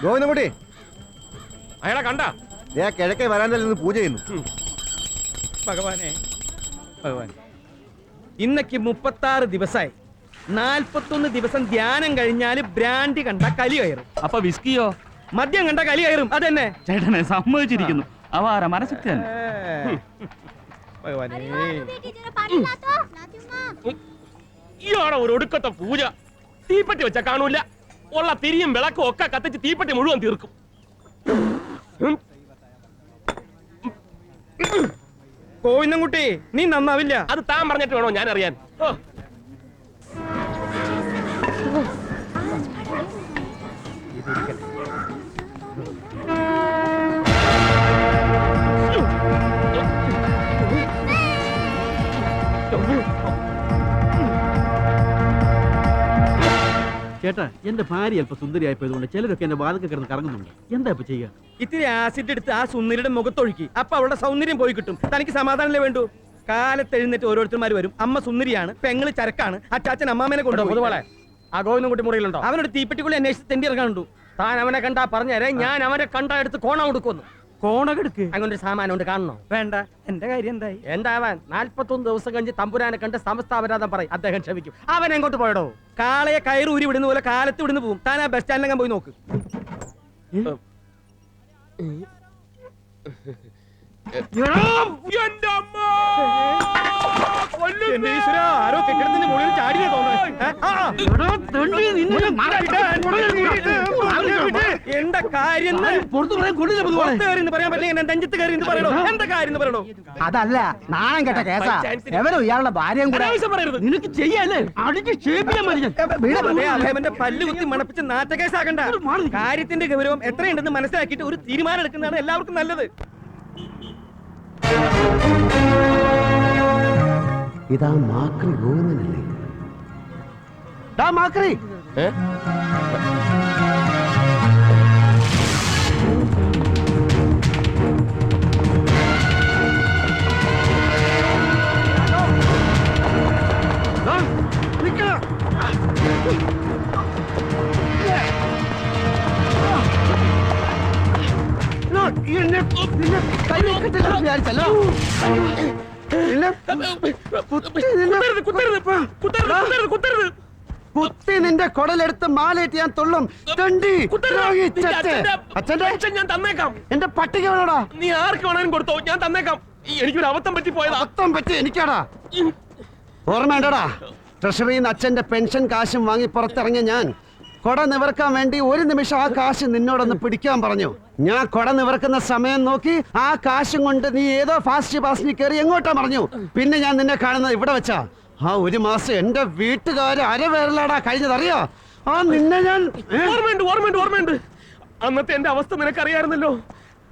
ഗോവിന്ദൻകുട്ടി അയാളെ കണ്ട കിഴക്കേ വരാന്തയിൽ നിന്ന് പൂജ ചെയ്യുന്നു. ഭഗവാനെ ഭഗവാൻ, ഇന്നക്ക് 36 ദിവസമായി. 41 ദിവസം ധ്യാനം കഴിഞ്ഞാല് ബ്രാൻഡി കണ്ട കലി കയറും. അപ്പൊ വിസ്കിയോ? മദ്യം കണ്ട കലി കയറും. അതന്നെ ചേട്ടനെ സമ്മതിച്ചിരിക്കുന്നു. അവാര മനഃശക്തി തന്നെ. ഭഗവാനെ, ഇയാളെ ഒരു ഒടുക്കത്തെ പൂജ. തീപ്പറ്റി വെച്ച കാണൂല. ഉള്ള തിരിയും വിളക്കും ഒക്കെ കത്തിച്ച് തീപ്പറ്റി മുഴുവൻ തീർക്കും. ഗോവിന്ദൻകുട്ടി, നീ നന്നാവില്ല. അത് താൻ പറഞ്ഞിട്ട് വേണോ ഞാൻ അറിയാൻ? ചേട്ടാ, എന്റെ ഭാര്യ അല്പം സുന്ദരിയായപ്പോയതുകൊണ്ട് ചിലരൊക്കെ എന്റെ വാതൊക്കെ കിടന്ന് കറങ്ങുന്നുണ്ട്. എന്താ ഇപ്പൊ ചെയ്യുക? ഇത്തിരി ആസിഡ് എടുത്ത് ആ സുന്ദരിയുടെ മുഖത്തൊഴുക്കി. അപ്പൊ അവളുടെ സൗന്ദര്യം പോയി കിട്ടും. തനിക്ക് സമാധാനമല്ലേ വേണ്ടു? കാലത്ത് എഴുന്നേറ്റ് ഓരോരുത്തർമാർ വരും. അമ്മ സുന്ദരിയാണ്, പെങ്ങള് ചരക്കാണ്, അച്ചാച്ചൻ അമ്മാമേനെ കൊണ്ടുപോകും. ആ ഗോവിന്ദൻകുട്ടി മുറിയിലുണ്ടോ? അവനൊരു തീപ്പെട്ടിക്കുള്ളി അന്വേഷിച്ച് തെണ്ടി ഇറങ്ങാനുണ്ടു. താൻ അവനെ കണ്ടാ പറഞ്ഞേരെ, ഞാൻ അവനെ കണ്ടാ എടുത്ത് കോണ കൊടുക്കുന്നു. കോണകെടുക്ക്. അങ്ങനെ ഒരു സാമാനം ഉണ്ട്, കാണണോ? വേണ്ട, എന്റെ കാര്യം എന്തായി? എന്താവാൻ? 41 ദിവസം കഴിഞ്ഞ് തമ്പുരാനെ കണ്ട് സമസ്ത അപരാധം പറയും. അദ്ദേഹം ക്ഷമിക്കും. അവൻ എങ്ങോട്ട് പോയടോ? കാളയെ കയറ് ഊരി വിടുന്ന പോലെ കാലത്ത് വിടുന്ന് പോകും. താൻ ആ ബസ് സ്റ്റാൻഡിലെങ്ങാൻ പോയി നോക്ക്. എന്റെ ഈശ്വരാ, ആരോ കെട്ടിടത്തിന്റെ മുകളിൽ ചാടിയാ എന്താ കാര്യം? പറയാൻ പറ്റില്ല. നെഞ്ചത്ത് കയറി എന്ന് പറയണോ? എന്താ കാര്യം എന്ന് പറയണോ? അതല്ല, നാണം കേട്ട കേസാ. എവരോ ഇയാളുടെ ഭാര്യയും കൂടെ. നിനക്ക് ചെയ്യാല്ലേ? അവന്റെ പല്ല് കുത്തി മണപ്പിച്ച് നാറ്റ കേസാക്കണ്ട. കാര്യത്തിന്റെ ഗൗരവം എത്രയുണ്ടെന്ന് മനസ്സിലാക്കിയിട്ട് ഒരു തീരുമാനം എടുക്കുന്നതാണ് എല്ലാവർക്കും നല്ലത്. ഇതാ മാക്രി ഗോവിന്ദനല്ലേ? മാക്രി, വിചാരിച്ചല്ലോ. കുത്തി നിന്റെ കൊടലെടുത്ത് മാലേറ്റ് ഞാൻ തുള്ളും. ഞാൻ തന്നേക്കാം. എന്റെ പട്ടിക വേണോടാ? നീ ആർക്ക് വേണേലും കൊടുത്തോ, ഞാൻ തന്നേക്കാം. എനിക്കൊരു അബദ്ധം പറ്റി പോയതാ. അബദ്ധം പറ്റി എനിക്കാടാ. ഓർമ്മയുണ്ടോടാ? ട്രഷറിയിൽ നിന്ന് അച്ഛന്റെ പെൻഷൻ കാശും വാങ്ങി പുറത്തിറങ്ങിയ ഞാൻ കൊട നിവർക്കാൻ വേണ്ടി ഒരു നിമിഷം ആ കാശ് നിന്നോടൊന്ന് പിടിക്കാൻ പറഞ്ഞു. ഞാൻ കൊട നിവർക്കുന്ന സമയം നോക്കി ആ കാശും കൊണ്ട് നീ ഏതോ ഫാസ്റ്റ് പാസിന് കയറി എങ്ങോട്ടാ പറഞ്ഞു. പിന്നെ ഞാൻ നിന്നെ കാണുന്നത് ഇവിടെ വെച്ചാ. ആ ഒരു മാസം എന്റെ വീട്ടുകാര് അരവേറലാടാ കഴിഞ്ഞതറിയോ? ആ നിന്നെ ഞാൻ ഓർമ്മയുണ്ട്. അന്നത്തെ എന്റെ അവസ്ഥ നിനക്കറിയായിരുന്നല്ലോ.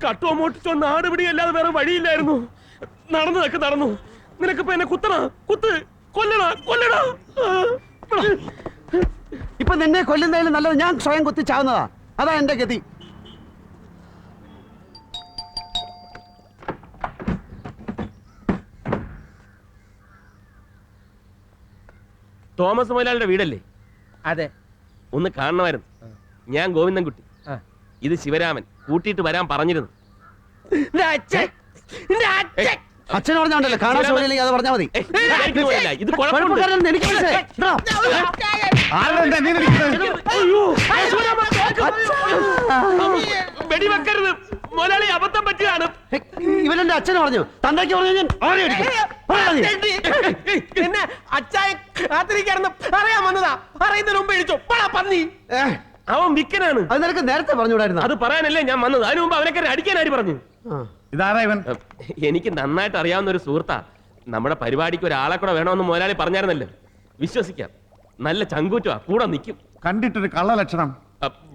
കട്ടോ മോട്ടിച്ചോ നാട് പിടിയല്ലാതെ വേറെ വഴിയില്ലായിരുന്നു. നടന്നതൊക്കെ നടന്നു. നിനക്കിപ്പോ എന്നെ കുത്തണ, കുത്ത്, കൊല്ലണ. ഇപ്പൊ നിന്നെ കൊല്ലുന്നതിലും നല്ലത് ഞാൻ സ്വയം കുത്തി ചാവുന്നതാ. അതാ എന്റെ ഗതി. തോമസ് മൊയിലാളിയുടെ വീടല്ലേ? അതെ. ഒന്ന് കാണണമായിരുന്നു. ഞാൻ ഗോവിന്ദൻകുട്ടി, ഇത് ശിവരാമൻ. കൂട്ടിയിട്ട് വരാൻ പറഞ്ഞിരുന്നു. അച്ഛൻ പറഞ്ഞോണ്ടല്ലോ കാണാൻ സൗകര്യമില്ലെങ്കിൽ അത് പറഞ്ഞാൽ മതി. ഇത് വെടിവെക്കരുത് മൊലാളി, അബദ്ധം പറ്റിയാണ്. ഇവനെന്റെ അച്ഛനെ പറഞ്ഞു, തന്തയ്ക്ക് പറഞ്ഞു ഞാൻ എന്നെ അച്ചായ കാത്തിരിക്കാണെന്ന് പറയാൻ വന്നതാ. പറയുന്നതിന് മുമ്പ് എഴുതിച്ചോ പന്നി. അവൻ വിക്കനാണ്. അത് നിനക്ക് നേരത്തെ പറഞ്ഞുകൂടായിരുന്നു. അത് പറയാനല്ലേ ഞാൻ വന്നത്. അതിനു മുമ്പ് അവനൊക്കെ അടിക്കാൻ ആര് പറഞ്ഞു? ഇതാരാ ഇവൻ? എനിക്ക് നന്നായിട്ട് അറിയാവുന്ന ഒരു സുഹൃത്താ. നമ്മുടെ പരിപാടിക്ക് ഒരാളെ കൂടെ വേണമെന്ന് മുതലാളി പറഞ്ഞായിരുന്നല്ലോ. വിശ്വസിക്കാം. നല്ല ചങ്കൂറ്റുവാ, കൂടെ നിൽക്കും. കണ്ടിട്ടൊരു കള്ള ലക്ഷണം.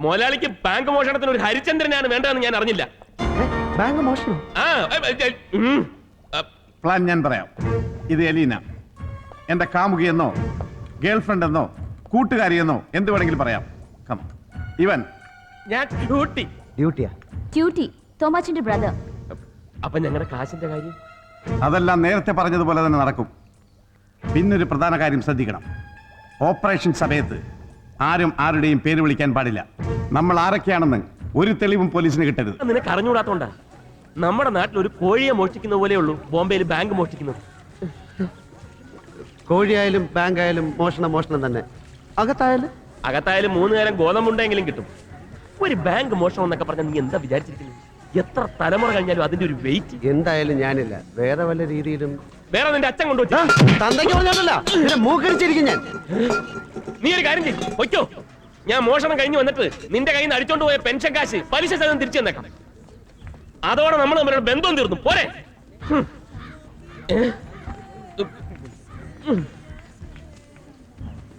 മുതലാളിക്ക് ബാങ്ക് മോഷണത്തിന് ഒരു ഹരിചന്ദ്രനാണ് വേണ്ടതെന്ന് ഞാൻ അറിഞ്ഞില്ല. ബാങ്ക് മോഷണം? പ്ലാൻ ഞാൻ പറയാം. ഇത് എലീന, എന്റെ കാമുകിയെന്നോ ഗേൾഫ്രണ്ട് എന്നോ കൂട്ടുകാരിയെന്നോ എന്ത് വേണമെങ്കിലും പറയാം. ഇവൻ ഞാൻ ഡ്യൂട്ടി തോമാച്ചിന്റെ ബ്രദർ. അപ്പൊ ഞങ്ങളുടെ കാശിന്റെ കാര്യം? അതെല്ലാം നേരത്തെ പറഞ്ഞതുപോലെ തന്നെ നടക്കും. പിന്നൊരു പ്രധാന കാര്യം ശ്രദ്ധിക്കണം. ഓപ്പറേഷൻ സമയത്ത് ആരും ആരുടെയും പേര് വിളിക്കാൻ പാടില്ല. നമ്മൾ ആരൊക്കെയാണെന്ന് ഒരു തെളിവും പോലീസിന് കിട്ടരുത്. നിനക്ക് അറിഞ്ഞുകൂടാത്തോണ്ടാ. നമ്മുടെ നാട്ടിൽ ഒരു കോഴിയെ മോഷ്ടിക്കുന്ന പോലെയുള്ളൂ ബോംബെയിൽ ബാങ്ക് മോഷ്ടിക്കുന്നത്. കോഴിയായാലും ബാങ്കായാലും മോഷണം തന്നെ. അകത്തായാലും 3 നേരം ഗോതമ്പുണ്ടെങ്കിലും കിട്ടും. ഒരു ബാങ്ക് മോഷണം എന്നൊക്കെ പറഞ്ഞാൽ നീ എന്താ വിചാരിച്ചിരിക്കുന്നത്? എത്ര തലമുറ കഴിഞ്ഞാലും അതിന്റെ ഒരു വെയിറ്റ്. എന്തായാലും ഞാനില്ല, വേറെ വല്ല രീതിയിലും. വേറെ നിന്റെ അച്ഛൻ കൊണ്ടുവച്ചാ തന്തയ്ക്ക് പറഞ്ഞതല്ല, മൂക്കരിച്ചിരിക്കും ഞാൻ. നീ ഒരു കാര്യം ചെയ്യ്, പൊയ്ക്കോ. ഞാൻ മോഷണം കഴിഞ്ഞ് വന്നിട്ട് നിന്റെ കയ്യിൽ നിന്ന് അടിച്ചോണ്ട് പോയ പെൻഷൻ കാശ് പലിശ സഹിതം തിരിച്ചു തന്നേക്കാം. അതോടെ നമ്മൾ തമ്മിലുള്ള ബന്ധം തീർന്നു. പോരെ.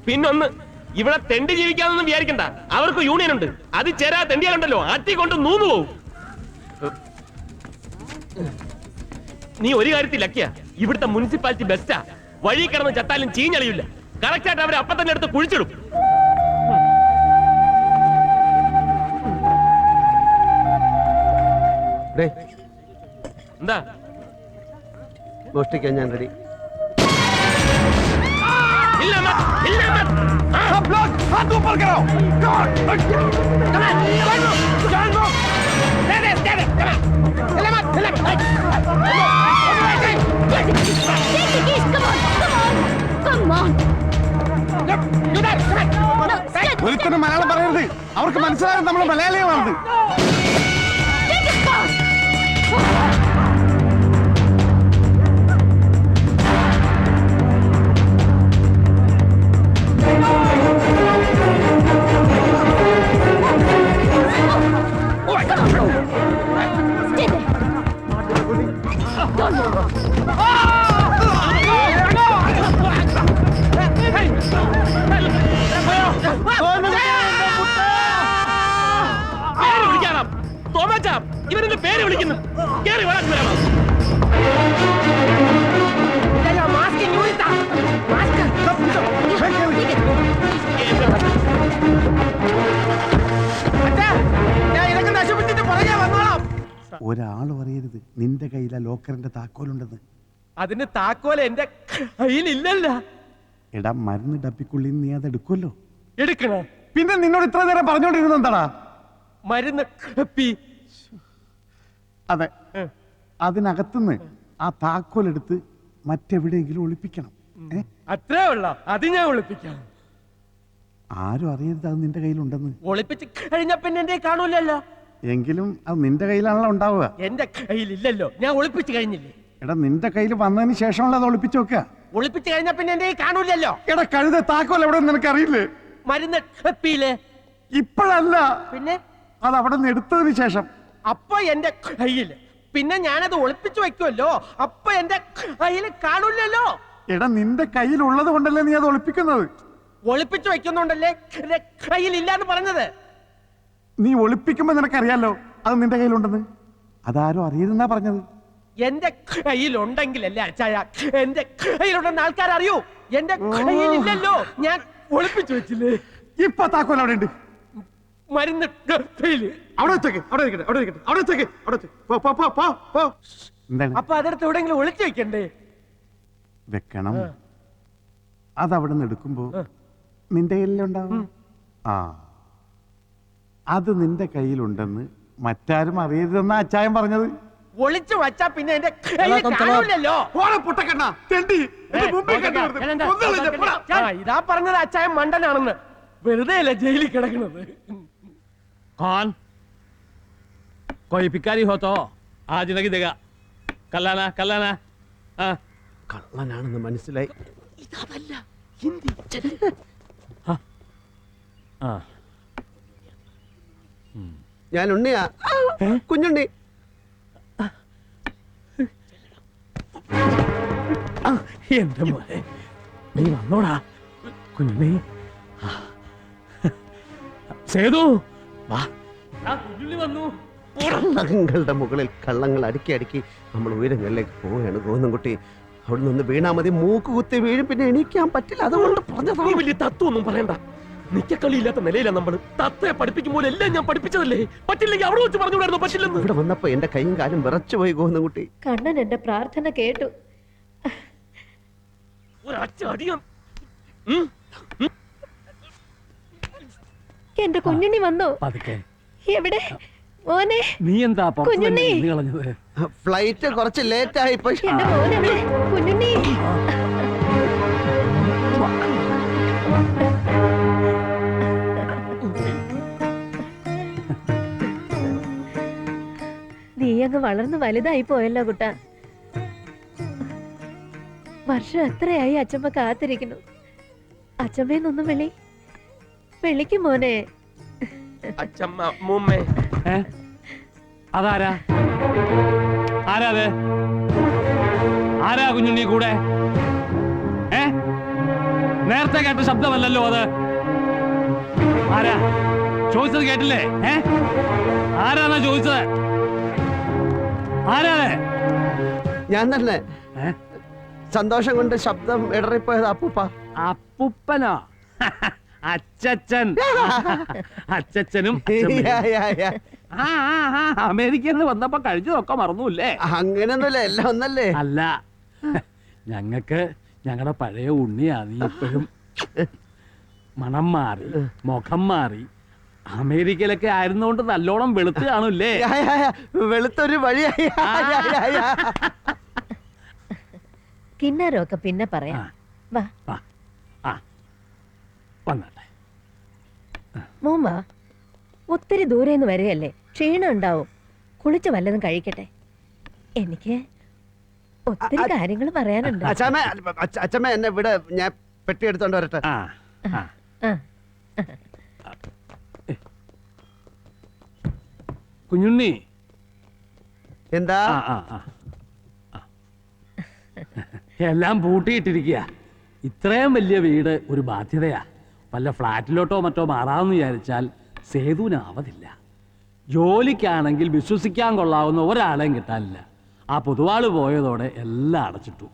പിന്നൊന്ന്, ഇവിടെ തെണ്ടി ജീവിക്കാന്നൊന്നും വിചാരിക്കണ്ട. അവർക്ക് യൂണിയൻ ഉണ്ട്. അത് ചേരാ തെണ്ടിയാലുണ്ടല്ലോ ആറ്റി കൊണ്ട് നൂന്നു പോവും. നീ ഒരു കാര്യത്തിൽ ലക്കിയ, ഇവിടുത്തെ മുനിസിപ്പാലിറ്റി ബെസ്റ്റാ. വഴി കിടന്ന് ചത്താലും ചീഞ്ഞളിയില്ല. കറക്റ്റായിട്ട് അവരെ അപ്പൊ തന്നെ എടുത്ത് കുഴിച്ചിടും. എന്താ മോഷ്ടിക്കാൻ ഞാൻ റെഡി. ഇല്ല മത്, ഇല്ല മത്. हाथ ऊपर करो. ഒരുത്തനും മലയാളം പറയരുത്. അവർക്ക് മനസ്സിലാകും നമ്മൾ മലയാളികളാണ്. പേര് വിളിക്കണം. തോമാച്ച, ഇവരെന്റെ പേര് വിളിക്കുന്നു. കേറി വളർന്നു വരാമോ? ഒരാളും അറിയരുത് നിന്റെ കയ്യിലാ ലോക്കറിന്റെ താക്കോലുണ്ടെന്ന്. അതിന് താക്കോൽ എന്റെ കയ്യിലില്ലല്ല. എടാ, മരുന്ന് ഡപ്പിക്കുള്ളിൽ നീ അത് എടുക്കുമല്ലോ. എടുക്കണോ? പിന്നെ നിന്നോട് ഇത്ര നേരം പറഞ്ഞോണ്ടിരുന്നത് എന്താടാ? മരുന്ന് ഡപ്പി. അതെ, അതിനകത്തുനിന്ന് ആ താക്കോൽ എടുത്ത് മറ്റെവിടെയെങ്കിലും ഒളിപ്പിക്കണം. അത്രേ ഉള്ള. അത് ഞാൻ ഒളിപ്പിക്കാം. ആരും അറിയരുത് അത് നിന്റെ കയ്യിലുണ്ടെന്ന്. ഒളിപ്പിച്ച് കഴിഞ്ഞ പിന്നെ എന്റെ കാണൂലല്ലോ. എങ്കിലും അത് നിന്റെ കയ്യിലാണല്ലോ ഉണ്ടാവുക. എന്റെ കയ്യിലില്ലല്ലോ, ഞാൻ ഒളിപ്പിച്ച് കഴിഞ്ഞില്ലേ. എടാ, നിന്റെ കയ്യിൽ വന്നതിന് ശേഷമാണല്ലോ അത് ഒളിപ്പിച്ചു വെക്കുക. ഒളിപ്പിച്ച് കഴിഞ്ഞ പിന്നെ എന്റെ കാണൂലല്ലോ. എടാ കഴുത, താക്കോൽ എവിടെ നിനക്ക് അറിയില്ലേ? മരുന്ന് ഡപ്പിയില്ലേ? ഇപ്പോഴല്ല, പിന്നെ അത് അവിടെ നിന്ന് എടുത്തതിന് ശേഷം. അപ്പൊ എന്റെ കയ്യില്, പിന്നെ ഞാനത് ഒളിപ്പിച്ചു വെക്കുമല്ലോ. അപ്പൊ എന്റെ കയ്യില് കാണൂലല്ലോ. എടാ, നിന്റെ കയ്യിലുള്ളത് കൊണ്ടല്ലേ നീ അത് ഒളിപ്പിക്കുന്നത്. ഒളിപ്പിച്ചു വെക്കുന്നുണ്ടല്ലേ എന്റെ കയ്യിലില്ലാന്ന് പറഞ്ഞത്. നീ ഒളിപ്പിക്കുമ്പോ നിനക്കറിയാലോ അത് നിന്റെ കയ്യിലുണ്ടെന്ന്. അതാരും അറിയരുതെന്നാ പറഞ്ഞത്. എന്റെ കയ്യിലുണ്ടെങ്കിലല്ലേ അച്ചായ എന്റെ കയ്യിലുണ്ടെന്ന് ആൾക്കാർ അറിയൂ. എന്റെ കയ്യിലില്ലല്ലോ, ഞാൻ ഒളിപ്പിച്ചു വെച്ചില്ലേ. ഇപ്പൊ താക്കോൽ അവിടെ ഉണ്ട്. മരുന്ന് ഡപ്പയില്. അവിടെ വെച്ചേക്ക്, അവിടെ ഇരിക്കട്ടെ, അവിടെ ഇരിക്കട്ടെ, അവിടെ വെച്ചേക്ക്, അവിടെ വെച്ചേക്ക്. പോ, പോ, പോ, പോ, പോ. എന്താണ്? അപ്പൊ അതെടുത്ത് എവിടെയെങ്കിലും ഒളിച്ചു വെക്കണ്ടേ? വെക്കണം. അതവിടെ നിന്ന് എടുക്കുമ്പോ നിന്റെ കയ്യിലുണ്ടാവും. ആ, അത് നിന്റെ കയ്യിലുണ്ടെന്ന് മറ്റാരും അറിയരുതെന്നാ അച്ചായൻ പറഞ്ഞത്. ഒളിച്ചു വച്ചാ പിന്നെ എന്റെ കയ്യിൽ കാണൂലല്ലോ. ഇതാ പറഞ്ഞത് അച്ചായൻ മണ്ടനാണെന്ന്. വെറുതെ അല്ല ജയിലിൽ കിടക്കുന്നത്. कौन कोई भिखारी हो तो आज नहीं देगा. कल्लाना कल्लाना. കള്ളനാണെന്ന് മനസ്സിലായി. ഇതല്ല ഹിന്ദി. ഞാൻ ഉണ്ണിയാ, കുഞ്ഞുണ്ണി. എന്റെ മോനെ, നീ വന്നോടാ കുഞ്ഞുണ്ണി. സേതു വാ. കുഞ്ഞുണ്ണി വന്നു. കള്ളങ്ങളുടെ മുകളിൽ കള്ളങ്ങൾ അടുക്കി അടുക്കി നമ്മൾ ഉയരങ്ങളിലേക്ക് പോവുകയാണ് ഗോവിന്ദൻകുട്ടി. അവിടെ നിന്ന് വീണാ മതി, മൂക്ക് കുത്തി വീഴും, പിന്നെ എണീക്കാൻ പറ്റില്ല. അതുകൊണ്ട് നീ വലിയ തത്വമൊന്നും പറയണ്ട. നിക്കക്കളിയില്ലാത്ത നിലയിലാണ് നമ്മള്. തത്തയെ പഠിപ്പിക്കുമ്പോൾ എല്ലാം ഞാൻ പഠിപ്പിച്ചതല്ലേ. പറ്റില്ലെങ്കിൽ അവിടെ വെച്ച് പറഞ്ഞുകൂടായിരുന്നു. പറ്റില്ലെന്ന്. ഇവിടെ വന്നപ്പോ എന്റെ കൈയും കാലും വിറച്ചുപോയി ഗോവിന്ദൻകുട്ടി. കണ്ണൻ എന്റെ പ്രാർത്ഥന കേട്ടു. ഒരൊറ്റ അടിയം. എന്റെ കുഞ്ഞുണ്ണി വന്നോ? पद के എവിടെ? മോനെ നീ എന്താ പുറത്ത് തന്നെ കുഞ്ഞുണ്ണി. നിന്ന് കളഞ്ഞത്? ഫ്ലൈറ്റ് കുറച്ച് ലേറ്റ് ആയിപ്പോയി. എന്റെ മോനെ കുഞ്ഞുണ്ണി. നീ അങ്ങ് വളർന്ന് വലുതായി പോയല്ലോ കുട്ട. വർഷം എത്രയായി അച്ഛമ്മ കാത്തിരിക്കുന്നു. അച്ഛമ്മേന്നൊന്നും വിളിക്കും മോനെ. അച്ഛമ്മ മുമ്മേ ഏ? അതാരാ? ആരാ അത്? ആരാ കുഞ്ഞുണ്ണി കൂടെ? ഏ? നേരത്തെ കേട്ട ശബ്ദമല്ലല്ലോ അത്. ആരാ ചോദിച്ചത്? കേട്ടില്ലേ? ഏ? ആരാന്നാ ചോദിച്ചത്? ആരാ? ഞാൻ തന്നെ. ഏ? സന്തോഷം കൊണ്ട് ശബ്ദം ഇടറിപ്പോയത് അപ്പൂപ്പ. അപ്പൂപ്പനോ? അച്ചച്ചൻ. അച്ചച്ചനും യാ, യാ, യാ. അമേരിക്കയിൽ നിന്ന് വന്നപ്പോ കഴിച്ചതൊക്കെ മറന്നൂല്ലേ? അങ്ങനെയൊന്നുമില്ല, എല്ലാം ഒന്നല്ലേ. അല്ല, ഞങ്ങക്ക് ഞങ്ങളുടെ പഴയ ഉണ്ണിയാ നീ ഇപ്പോഴും. മണം മാറി, മുഖം മാറി. അമേരിക്കയിലൊക്കെ ആയിരുന്നോണ്ട് നല്ലോണം വെളുത്ത് കാണൂല്ലേ? യാ, യാ, യാ. വെളുത്തൊരു വഴിയായി. കിന്നാരമൊക്കെ പിന്നെ പറയാം. വാ വന്നട്ടെ. മോൻ വാ. ഒത്തിരി ദൂരെ നിന്ന് വരികയല്ലേ, ക്ഷീണം ഉണ്ടാവും. കുളിച്ച് വല്ലതും കഴിക്കട്ടെ. എനിക്ക് ഒത്തിരി കാര്യങ്ങൾ പറയാനുണ്ട്. അച്ഛമ്മ എന്നെ ഇവിടെ ഞാൻ പെട്ടി എടുത്തോണ്ട് വരട്ടെ. ആ, ആ. ആ, കുഞ്ഞുണ്ണി. എന്താ? ആ, ആ, ആ. എല്ലാം പൂട്ടിയിട്ടിരിക്കുക. ഇത്രയും വലിയ വീട് ഒരു ബാധ്യതയാ. വല്ല ഫ്ലാറ്റിലോട്ടോ മറ്റോ മാറാമെന്ന് വിചാരിച്ചാൽ സേതുവിനാവതില്ല. ജോലിക്കാണെങ്കിൽ വിശ്വസിക്കാൻ കൊള്ളാവുന്ന ഒരാളെയും കിട്ടാനില്ല. ആ പൊതുവാള് പോയതോടെ എല്ലാം അടച്ചിട്ടു.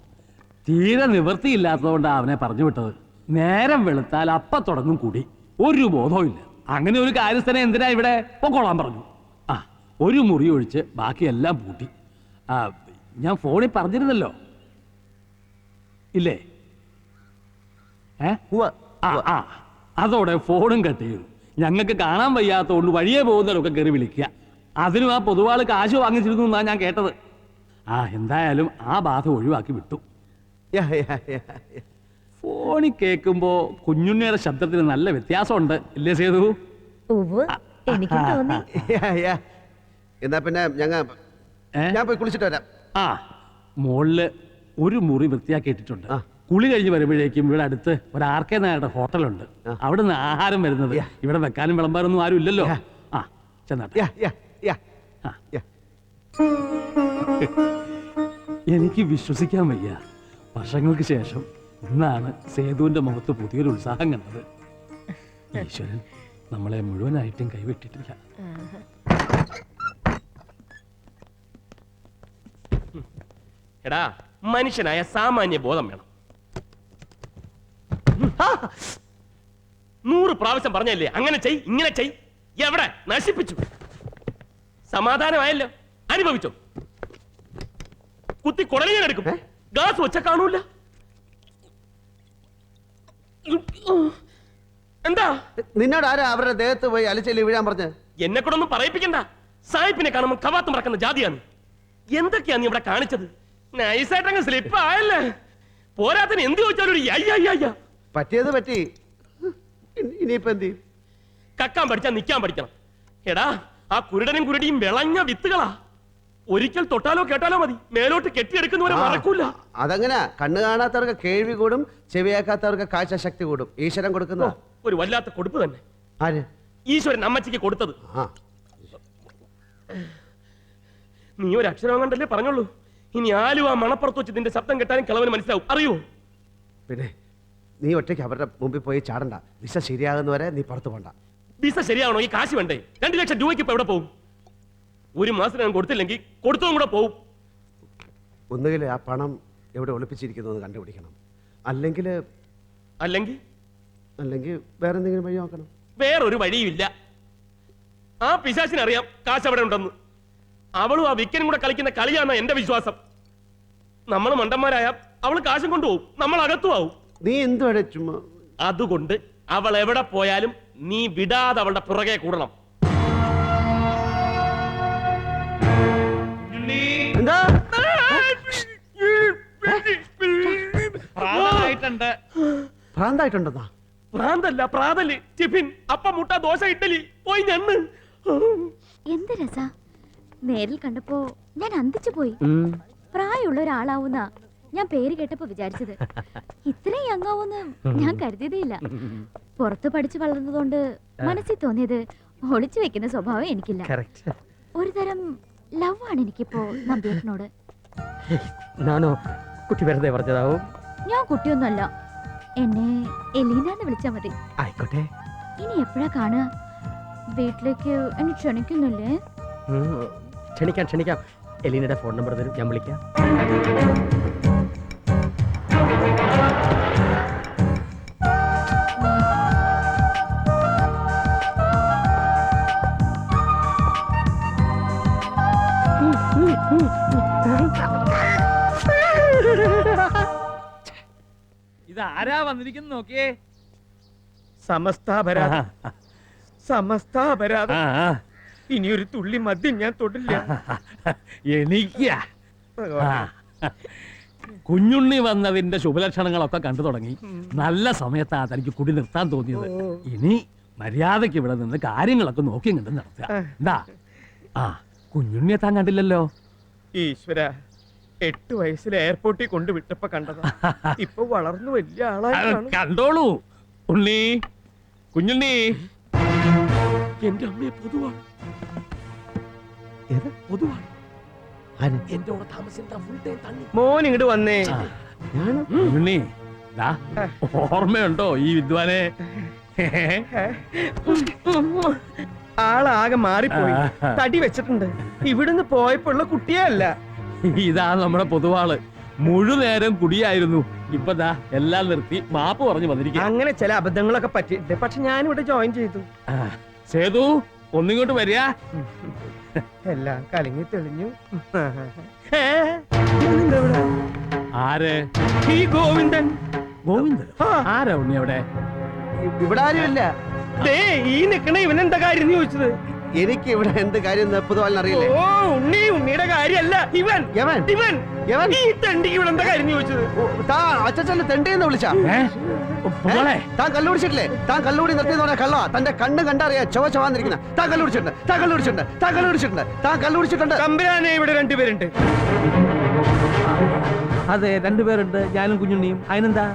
തീരെ നിവൃത്തിയില്ലാത്തതുകൊണ്ടാണ് അവനെ പറഞ്ഞു വിട്ടത്. നേരം വെളുത്താൽ അപ്പം തുടങ്ങും കുടി. ഒരു ബോധവും ഇല്ല. അങ്ങനെ ഒരു കാര്യസ്ഥനെ എന്തിനാ ഇവിടെ പൊക്കോളാൻ പറഞ്ഞു. ആ, ഒരു മുറി ഒഴിച്ച് ബാക്കിയെല്ലാം പൂട്ടി. ഞാൻ ഫോണിൽ പറഞ്ഞിരുന്നല്ലോ, ഇല്ലേ? അതോടെ ഫോണും കട്ട് ചെയ്തു. ഞങ്ങൾക്ക് കാണാൻ വയ്യാത്തതുകൊണ്ട് വഴിയെ പോകുന്നവരൊക്കെ കയറി വിളിക്കുക. അതിനും ആ പൊതുവാള് കാശ് വാങ്ങിച്ചിരുന്നു എന്നാണ് ഞാൻ കേട്ടത്. എന്തായാലും ആ ബാധ ഒഴിവാക്കി വിട്ടു. ഫോണിൽ കേൾക്കുമ്പോ കുഞ്ഞുണ്ണിയുടെ ശബ്ദത്തിന് നല്ല വ്യത്യാസമുണ്ട്, ഇല്ലേ സേതു? എനിക്ക് തോന്നി. എന്നാ പിന്നെ ഞാൻ പോയി കുളിച്ചിട്ട് വരാം. ആ, മുകളില് ഒരു മുറി വൃത്തിയാക്കി ഇട്ടിട്ടുണ്ട്. കുളി കഴിഞ്ഞ് വരുമ്പോഴേക്കും ഇവിടെ അടുത്ത് ഒരു ആർക്കെ നായരുടെ ഹോട്ടലുണ്ട്. അവിടെ നിന്ന് ആഹാരം വരുന്നത്. ഇവിടെ വെക്കാനും വിളമ്പാനൊന്നും ആരും ഇല്ലല്ലോ. ആ, ചെന്നാട്ടെ. എനിക്ക് വിശ്വസിക്കാൻ വയ്യ. വർഷങ്ങൾക്ക് ശേഷം ഇന്നാണ് സേതുവിന്റെ മുഖത്ത് പുതിയൊരു ഉത്സാഹം കണ്ടത്. ഈശ്വരൻ നമ്മളെ മുഴുവനായിട്ടും കൈവിട്ടിട്ടില്ല. എടാ, മനുഷ്യനായ സാമാന്യ ബോധം വേണം. 100 പ്രാവശ്യം പറഞ്ഞല്ലേ അങ്ങനെ ചെയ് ഇങ്ങനെ ചെയ്. എവിടെ നശിപ്പിച്ചു? സമാധാനമായല്ലോ, അനുഭവിച്ചോ? കുത്തി കുടലിയാൻ എടുക്കും. ഗ്ലാസ് വെച്ച കാണൂല. എന്താ നിന്നോട് ആരാ അവരുടെ ദേഹത്ത് പോയി അലച്ചെല്ലി വീഴാൻ പറഞ്ഞ്? എന്നെ കൂടെ ഒന്നും പറയിപ്പിക്കണ്ട. സായിപ്പിനെ കാണുമ്പോൾ കവാത്ത് മറക്കുന്ന ജാതിയാണ്. എന്തൊക്കെയാ നീ ഇവിടെ കാണിച്ചത്? നൈസായിട്ടങ്ങ് സ്ലിപ്പ് ആയല്ലേ. പോരാത്തിന് എന്ത് ചോദിച്ചാലും ഒരു അയ്യ. പറ്റിയത് പറ്റി. ഇനിയിപ്പോ എന്ത്? കക്കാൻ പഠിച്ചാൽ നിൽക്കാൻ പഠിക്കണം. എടാ, ആ കുരുടനും കുരുടിയും വിളഞ്ഞ വിത്തുകളാ. ഒരിക്കൽ തൊട്ടാലോ കേട്ടാലോ മതി, മേലോട്ട് കെട്ടിയെടുക്കുന്നവരെ മറക്കൂല. അതങ്ങനെ കണ്ണു കാണാത്തവർക്ക് കേൾവി കൂടും, ചെവിയാക്കാത്തവർക്ക് കാഴ്ച ശക്തി കൂടും. ഈശ്വരൻ കൊടുക്കുന്ന ഒരു വല്ലാത്ത കൊടുപ്പ് തന്നെ. ആര്? ഈശ്വരൻ അമ്മച്ചിക്ക് കൊടുത്തത്. നീ ഒരു അക്ഷരം കണ്ടല്ലേ പറഞ്ഞോളൂ. ഇനി ആലുവ മണപ്പുറത്ത് വെച്ച് നിന്റെ ശബ്ദം കേട്ടാലും കിളവന് മനസ്സിലാവും, അറിയോ? പിന്നെ നീ ഒറ്റയ്ക്ക് അവരുടെ മുമ്പിൽ പോയി ചാടണ്ട. വിസ ശരിയാകുന്നവരെ നീ പുറത്തു പോണ്ട. വിസ ശരിയാവണോ? ഈ കാശ് വേണ്ടേ? 2 ലക്ഷം രൂപയ്ക്ക് ഇപ്പൊ എവിടെ പോകും? ഒരു മാസം ഞാൻ കൊടുത്തില്ലെങ്കിൽ കൊടുത്തതും കൂടെ പോവും. ഒന്നുകിൽ ആ പണം എവിടെ ഒളിപ്പിച്ചിരിക്കുന്നു എന്ന് കണ്ടുപിടിക്കണം, അല്ലെങ്കിൽ വേറെ എന്തെങ്കിലും വഴി നോക്കണം. വേറൊരു വഴിയുമില്ല. ആ പിശാചിനറിയാം കാശ് അവിടെ ഉണ്ടെന്ന്. അവളും ആ വിക്കനും കൂടെ കളിക്കുന്ന കളിയാണ് എന്റെ വിശ്വാസം. നമ്മൾ മണ്ടന്മാരായ അവൾ കാശും കൊണ്ടുപോകും, നമ്മൾ അകത്തുമാവും. നീ എന്തുവാടെ ചുമ്മാ? അതുകൊണ്ട് അവൾ എവിടെ പോയാലും നീ വിടാതെ അവളുടെ പുറകെ കൂടണം. ഭ്രാന്തായിട്ടുണ്ടെന്നാ? പ്രാന്തല്ല പ്രാതല് ടിഫിൻ അപ്പം മുട്ട ദോശ ഇഡ്ഡലി പോയി ഞണ്ണ്. എന്ത് രസ നേരിൽ കണ്ടപ്പോ ഞാൻ അന്തിച്ചു പോയി. പ്രായമുള്ള ഒരാളാവുന്ന ഞാൻ പേര് കേട്ടപ്പോ വിചാരിച്ചത്. ഇത്രയും യങ്ങാവൂന്ന് ഞാൻ കരുതിയതേയില്ല. പുറത്ത് പഠിച്ചു വളർന്നതുകൊണ്ട് മനസ്സിൽ തോന്നിയത് ഒളിച്ചു വെക്കുന്ന സ്വഭാവം എനിക്കില്ല. ഒരു തരം ലവ് ആണ് എനിക്കിപ്പോ നമ്പ്യേട്ടനോട്. നാനോ കുട്ടി വെറുതെ പറഞ്ഞതാവും. ഞാൻ കുട്ടിയൊന്നുമല്ല, എന്നെ എലീനാന്ന് വിളിച്ചാ മതി. ആയിക്കോട്ടെ. ഇനി എപ്പോഴാ കാണുക? വീട്ടിലേക്ക് എന്നെ ക്ഷണിക്കുന്നില്ലേ? ക്ഷണിക്കാം ക്ഷണിക്കാം. എലീനയുടെ ഫോൺ നമ്പർ തരും, ഞാൻ വിളിക്കാം. ഇതാരാ വന്നിരിക്കുന്നു നോക്കിയേ. സമസ്താപരാധം സമസ്താപരാധം. ഇനി ഒരു തുള്ളി മദ്യം ഞാൻ തൊടില്ല. എനിക്കാ കുഞ്ഞുണ്ണി വന്നതിന്റെ ശുഭലക്ഷണങ്ങളൊക്കെ കണ്ടു തുടങ്ങി. നല്ല സമയത്താ തനിക്ക് കുടി നിർത്താൻ തോന്നിയത്. ഇനി മര്യാദയ്ക്ക് ഇവിടെ നിന്ന് കാര്യങ്ങളൊക്കെ നോക്കി കണ്ട് നടത്തുക. എന്താ കുഞ്ഞുണ്ണിയെ താൻ കണ്ടില്ലല്ലോ. ഈശ്വര, 8 വയസ്സിൽ എയർപോർട്ടിൽ കൊണ്ടുവിട്ടപ്പോ കണ്ടതാ. ഇപ്പൊ വളർന്നു വലിയ ആളായി. കണ്ടോളൂ ഉണ്ണി, കുഞ്ഞുണ്ണി. എന്റെ അമ്മയെ പൊതുവാണ് പൊതുവാണ് എന്റെ കൂടെ താമസിക്കാൻ ഫുൾ ടൈം തണ്ണി. മോൻ ഇങ്ങോട്ട് വന്നേ. കുഞ്ഞുണ്ണി, ഓർമ്മയുണ്ടോ ഈ വിദ്വാനെ? ആളാകെ മാറിപ്പോയി, തടി വെച്ചിട്ടുണ്ട്. ഇവിടുന്ന് പോയപ്പോ ഉള്ള കുട്ടിയേ അല്ല. ഇതാ നമ്മുടെ പൊതുവാള്. മുഴുനേരം കുടിയായിരുന്നു. ഇപ്പൊ ദാ എല്ലാം നിർത്തി മാപ്പ് പറഞ്ഞു വന്നിരിക്കുക. അങ്ങനെ ചില അബദ്ധങ്ങളൊക്കെ പറ്റിയിട്ടുണ്ട്. പക്ഷെ ഞാനിവിടെ ജോയിൻ ചെയ്തു. സേതു, ഒന്നിങ്ങോട്ട് വരിക. എല്ലാം കലങ്ങി തെളിഞ്ഞു. ആര്? ഈ ഗോവിന്ദൻ. ഗോവിന്ദൻ? ആരാ ഉണ്ണി അവിടെ? ഇവിടെ ആരുമില്ല. ഈ നിക്കണ ഇവനെന്താ കാര്യം ചോദിച്ചത്? എനിക്ക് ഇവിടെ എന്ത് കാര്യം പൊതുവാളിന് അറിയില്ലേ? ഓ, ഉണ്ണിയുടെ കാര്യല്ല ഇവൻ. ഈ തെണ്ടിക്ക് ഇവിടെ എന്താ കാര്യം ചോദിച്ചത്? അച്ഛനെ തെണ്ടിന്ന് വിളിച്ചാ? താൻ കല്ലുപിടിച്ചിട്ടില്ലേ? താൻ കല്ലുകൂടി നിർത്തിയെന്ന് പറഞ്ഞാൽ കള്ള. തന്റെ കണ്ണ് കണ്ടറിയാ ചുവന്നിരിക്കുന്ന. താൻ കല്ലുപിടിച്ചിട്ടുണ്ട്. കമ്പരാനെ ഇവിടെ 2 പേരുണ്ട്. അതെ, 2 പേരുണ്ട്, ഞാനും കുഞ്ഞുണ്ണിയും. അതിനെന്താ?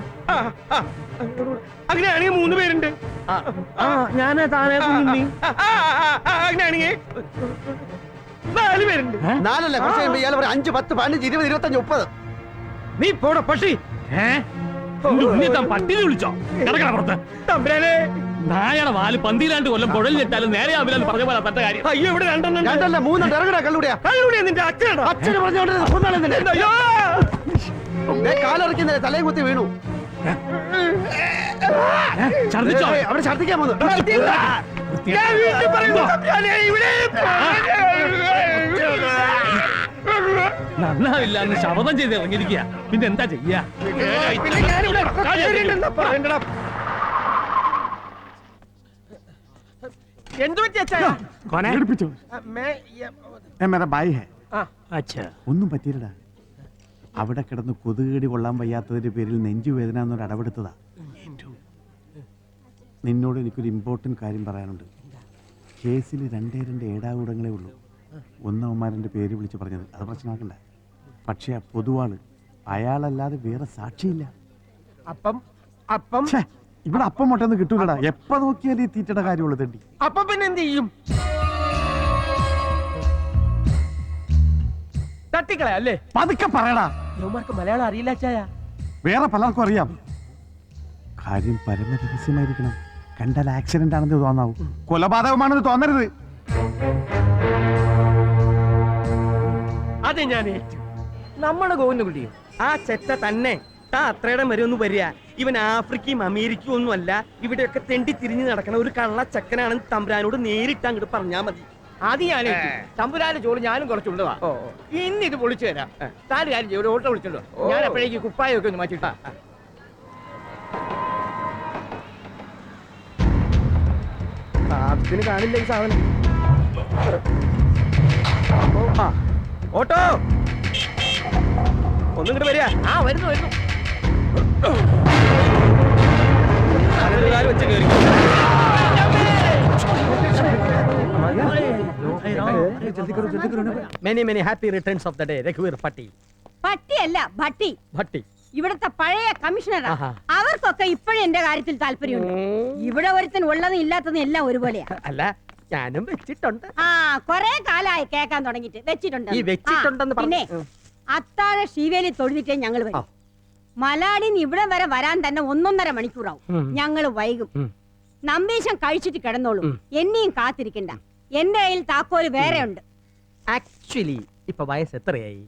അങ്ങനെയാണെങ്കിൽ 3 പേരുണ്ട്. ഞാനാ താനേ കുഞ്ഞുണ്ണി. അങ്ങനെയാണെങ്കിൽ 4 പേരുണ്ട്. 4 അല്ല, കുറച്ച് കഴിയുമ്പോ ഇയാൾ 5, 10, 15, 20, 25, 30. നീ പോട പട്ടി. പട്ടിനെ വിളിച്ചോ? കിടക്കണ പുറത്ത്. തമ്പുരാനെ, നായയുടെ വാല് പന്തിയിലാണ്ട് കൊല്ലം കുഴലിട്ടാലും നേരെ ആവില്ലെന്ന് പറഞ്ഞ പോലെ തന്റെ കാര്യം. അയ്യോ, ഇവിടെ 2 2 അല്ല 3 ഇറങ്ങടാ. കല്ലുകൂടിയാ നിന്റെ അച്ഛനാ. അച്ഛന് പറഞ്ഞോണ്ട് അയ്യോ, കാലിറക്കുന്നില്ല, തലയും കുത്തി വീണു. ഛർദിച്ചോ? അവിടെ ഛർദിക്കാൻ പോന്നു. ഞാൻ വീണ്ടും പറയുന്നു, തമ്പുരാനെ, ഇവിടെ നന്നാവില്ല എന്ന് ശപഥം ചെയ്ത് ഇറങ്ങിയിരിക്കുക. പിന്നെ എന്താ ചെയ്യാ? പിന്നെ ഞാനിവിടെ കല്ലേറിണ്ടെന്നാ പറയണ്ടടാ. എന്തു പറ്റി അച്ഛാ? ഒന്നും പറ്റിയില്ലടാ. അവിടെ കിടന്ന് കൊതുകേടി കൊള്ളാൻ വയ്യാത്തതിന്റെ പേരിൽ നെഞ്ചുവേദന എന്നൊരു അടവെടുത്തതാ. നിന്നോട് എനിക്കൊരു ഇമ്പോർട്ടന്റ് കാര്യം പറയാനുണ്ട്. കേസിൽ 2 ഏടാകൂടങ്ങളേ ഉള്ളൂ. ഒന്നവന്മാരൻ്റെ പേര് വിളിച്ച് പറഞ്ഞത് അത് പ്രശ്നമാക്കണ്ട. പക്ഷെ ആ പൊതുവാള് അയാളല്ലാതെ വേറെ സാക്ഷിയില്ല. അപ്പം ഇവിടെ അപ്പം മുട്ടൊന്നും കിട്ടൂലടാ. എപ്പ നോക്കിയാലും ഈ തീറ്റയുടെ കാര്യമുള്ളൂ തണ്ടി. അപ്പൊ പിന്നെ എന്ത് ചെയ്യും? തട്ടിക്കളയാ അല്ലേ? പതുക്കെ പറയടാ. യുവമാർക്ക് മലയാളം അറിയില്ല അച്ചായ. വേറെ പലർക്കും അറിയാം. കാര്യം പരമരഹസ്യമായിരിക്കണം. കണ്ടാൽ ആക്സിഡന്റ് ആണെന്ന് തോന്നാവൂ. കൊലപാതകമാണെന്ന് തോന്നരുത്. അതെ, ഞാൻ ഏറ്റു. നമ്മുടെ ഗോവിന്ദൻകുട്ടിയും ആ ചെറ്റ തന്നെ അത്രയുടെ വരെ ഒന്ന് വരിക. ഇവൻ ആഫ്രിക്കയും അമേരിക്കയും ഒന്നും അല്ല. ഇവിടെയൊക്കെ തെണ്ടി തിരിഞ്ഞു നടക്കണ ഒരു കള്ള ചക്കനാണെന്ന് തമ്പുരാനോട് നേരിട്ട് അങ്ങോട്ട് പറഞ്ഞാ മതി. അത് ഞാൻ തമ്പുരാന്റെ ചോറ് ഞാനും കുറച്ചുള്ളതാ. ഇന്ന് ഇത് പൊളിച്ചു തരാം. താല് കാര്യം ചെയ്യും, ഓട്ടോ വിളിച്ചോളൂ. ഞാൻ അപ്പോഴേക്ക് കുപ്പായൊക്കെ ഒന്ന് മാറ്റിട്ടാ. ആവശ്യത്തിന് കാണില്ല ഈ സാധനം. ഓട്ടോ ഒന്നും ഇങ്ങോട്ട് വരിക. വരുന്നു. കാല് വെച്ച് കയറി. Many many happy returns of the day രഘുവീർ പട്ടി. പട്ടിയല്ല ഭട്ടി. ഭട്ടി. ഇവിടുത്തെ പഴയ കമ്മീഷണറാ. ആഹാ. അവർക്കൊക്കെ ഇപ്പോഴും എന്റെ കാര്യത്തിൽ താല്പര്യമുണ്ട്. ഇവിടെ ഒരുത്തൻ ഉള്ളതും ഇല്ലാത്തതും എല്ലാം ഒരുപോലെയാ. അല്ല, ഞാനും വെച്ചിട്ടുണ്ട്. ആ കൊറേ കാലായി കേക്കാൻ തുടങ്ങിട്ട് വെച്ചിട്ടുണ്ട്. ഈ വെച്ചിട്ടുണ്ടെന്ന് പിന്നെ അത്താഴ ശീവേലി തൊഴുതിട്ടേ ഞങ്ങൾ വരും. മലാടിന്ന് ഇവിടെ വരെ വരാൻ തന്നെ 1.5 മണിക്കൂറാവും. ഞങ്ങൾ വൈകും. നമ്പീശം കഴിച്ചിട്ട് കിടന്നോളൂ. എന്നെയും കാത്തിരിക്കണ്ട. എന്റെ കയ്യിൽ താക്കോല് വേറെ ഉണ്ട്. ആക്ച്വലി ഇപ്പൊ വയസ്സ് എത്രയായി?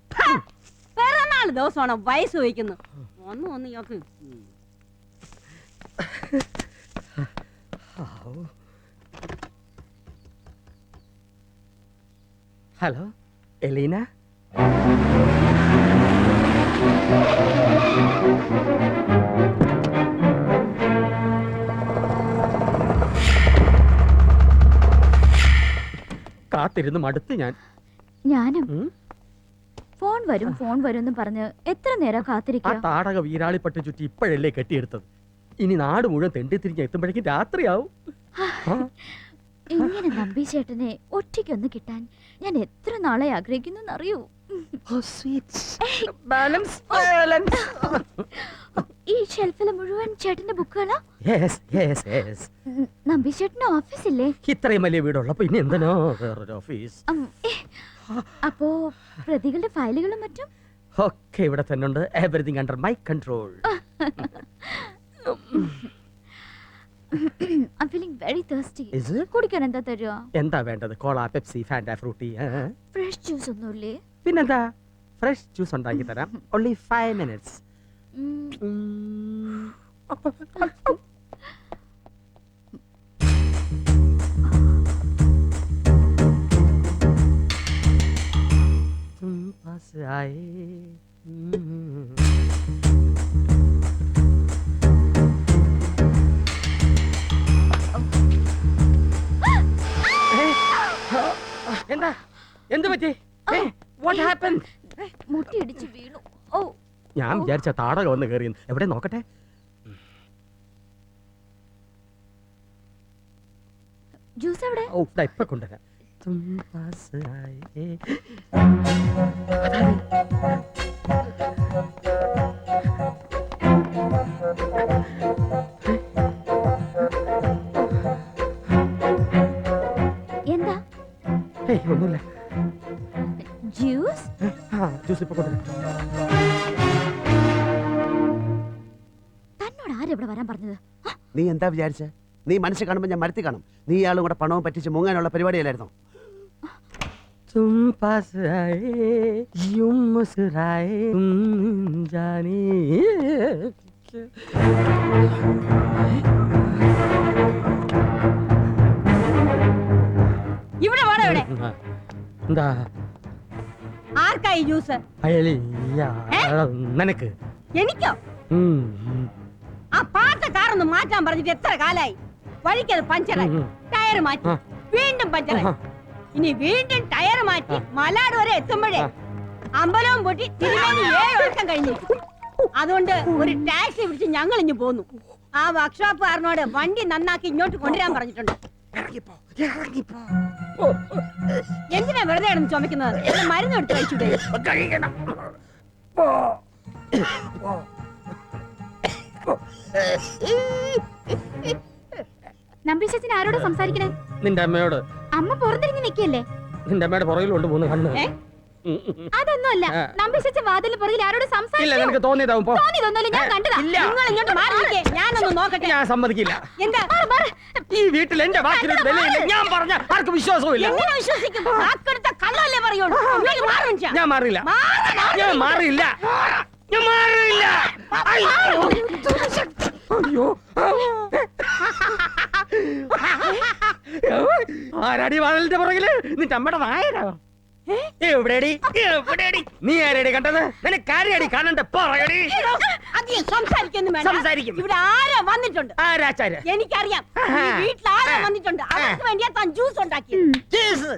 പിറന്നാൾ ദിവസമാണ് വയസ്സ് ചോദിക്കുന്നു. ഒന്ന് നോക്ക്. Hello Elina. കാത്തിരുന്ന് മടുത്ത് ഞാനും ഫോൺ വരും എന്ന് പറഞ്ഞ് എത്ര നേരം ആ കാത്തിരിക്കുക. താടക വീരാളിപ്പട്ട് ചുറ്റി ഇപ്പോഴല്ലേ കെട്ടിയെടുത്തത്. ഇനി നാട് മുഴുവൻ തെണ്ടി തിരിഞ്ഞ് എത്തുമ്പോഴേക്കും രാത്രിയാവും. ഇങ്ങനെ നമ്പീശേട്ടനെ ഒറ്റയ്ക്കൊന്ന് കിട്ടാൻ ഞാൻ എത്ര നാളെ ആഗ്രഹിക്കുന്നു അറിയൂ. ഈ ഷെൽഫില് മുഴുവൻ ചേട്ടന്റെ ബുക്കുകളാ. നമ്പീശേട്ടന്റെ ഓഫീസില്ലേ? ഇത്രയും വലിയ വീടുള്ളപ്പോ ഇനി എന്തിനോ വേറൊരു ഓഫീസ്? അപ്പോ പ്രതികളുടെ ഫയലുകളും മറ്റും ഒക്കെ ഇവിടെ തന്നെ ഉണ്ട്. Everything under my control. I'm feeling very thirsty. Is it? കുടിക്കാൻ എന്താ തരുക? എന്താ വേണ്ടത്? Cola, Pepsi, Fanta, Frooti? Fresh juice ഒന്നുമില്ലേ? പിന്നെന്താ, ഫ്രഷ് ജ്യൂസ് ഉണ്ടാക്കി തരാം. only 5 minutes. तुम पास आए. എന്താ, എന്ത് പറ്റി? What happened? മുട്ടി ഇടിച്ച് വീണു. ഓ, ഞാൻ വിചാരിച്ച താടക വന്ന് കയറി. എവിടെ നോക്കട്ടെ. ജ്യൂസ് എവിടെ? ഓ, ഇപ്പൊ കൊണ്ടുവരാം. तुम पास आए. എന്താ? ഒന്നുമില്ല. ജ്യൂസ്? ജ്യൂസ് ഇപ്പൊ കൊണ്ടുവരാം. തന്നോട് ആരെവിടെ വരാൻ പറഞ്ഞത്? നീ എന്താ വിചാരിച്ച? നീ മനസ്സിൽ കാണുമ്പോൾ ഞാൻ മരത്തി കാണും. നീ ഇയാളും കൂടെ പണവും പറ്റിച്ച് മുങ്ങാനുള്ള പരിപാടിയല്ലായിരുന്നു. तुम पास आए, यूं मुस्कुराए, तुम जाने. ഇവിടെ വേണം ഇവിടെ. എന്താ ആർക്കായി ജ്യൂസ്? നിനക്ക്? എനിക്കോ? ആ പാട്ട കാറൊന്ന് മാറ്റാൻ പറഞ്ഞിട്ട് എത്ര കാലായി? വഴിക്കത് പഞ്ചറായി, ടയർ മാറ്റി, വീണ്ടും പഞ്ചറായി, ഇനി വീണ്ടും ടയർ മാറ്റി മലാട് വരെ എത്തുമ്പോഴേ അമ്പലവും പൊട്ടി തിരുമേനി 7 വർഷം കഴിഞ്ഞിരിക്കും. അതുകൊണ്ട് ഒരു ടാക്സി പിടിച്ച് ഞങ്ങൾ ഇഞ്ഞു പോന്നു. ആ വർക്ക്ഷോപ്പുകാരനോട് വണ്ടി നന്നാക്കി ഇങ്ങോട്ട് കൊണ്ടുവരാൻ പറഞ്ഞിട്ടുണ്ട്. എന്തിനാ വെറുതെ കിടന്ന് ചുമക്കുന്നത്? മരുന്ന് എടുത്ത് കഴിച്ചൂടെ? നമ്പീശത്തിന് ആരോട് സംസാരിക്കണേ? നിന്റെ അമ്മയോട്. അമ്മ പുറത്തിരിഞ്ഞ് നിൽക്കല്ലേ? നിന്റെ അമ്മയുടെ പുറകിലുണ്ട് 3 കണ്ണ്. അതൊന്നുമല്ല, നമ്പീശൻ വാതിലിന് പുറകിൽ ആരോട് ഇല്ല, സംസാരിച്ചു? നിനക്ക് തോന്നിയതാവും. തോന്നിയതൊന്നുമല്ല, ഞാൻ കണ്ടതാ. നിങ്ങൾ ഇങ്ങോട്ട് മാറി നിൽക്കേ, ഞാനൊന്ന് നോക്കട്ടെ. ഞാൻ സമ്മതിക്കില്ല. എന്താ? ഈ വീട്ടിൽ എന്റെ വാക്കിനൊരു വിലയില്ല. ഞാൻ പറഞ്ഞ ആർക്കും വിശ്വാസവും എങ്ങനെ വിശ്വസിക്കും? വാക്കെടുത്ത കള്ളല്ലേ പറയുള്ളൂ. ഇങ്ങോട്ട് മാറ് മനുഷ്യ. ഞാൻ മാറില്ല. ഞാൻ മാറില്ല. ഞാൻ മാറില്ല. അയ്യോ, ആരാടി വാതിലിന്റെ പുറകില്? നിന്റെ അമ്മയുടെ നായരോ? എവിടെടി? നീ ആരടി കണ്ടത്? നിനക്ക് ആരെയാടി കാണണ്ട? പറയടി. അധികം സംസാരിക്കൊന്നും വേണ്ട. സംസാരിക്കും. ഇവിടെ ആരാ വന്നിട്ടുണ്ട്? ആരാച്ചാര്? എനിക്കറിയാം. ഈ വീട്ടിൽ ആരാ വന്നിട്ടുണ്ട്? അവർക്ക് വേണ്ടിയാ താൻ ജ്യൂസ് ഉണ്ടാക്കി. ജ്യൂസ്?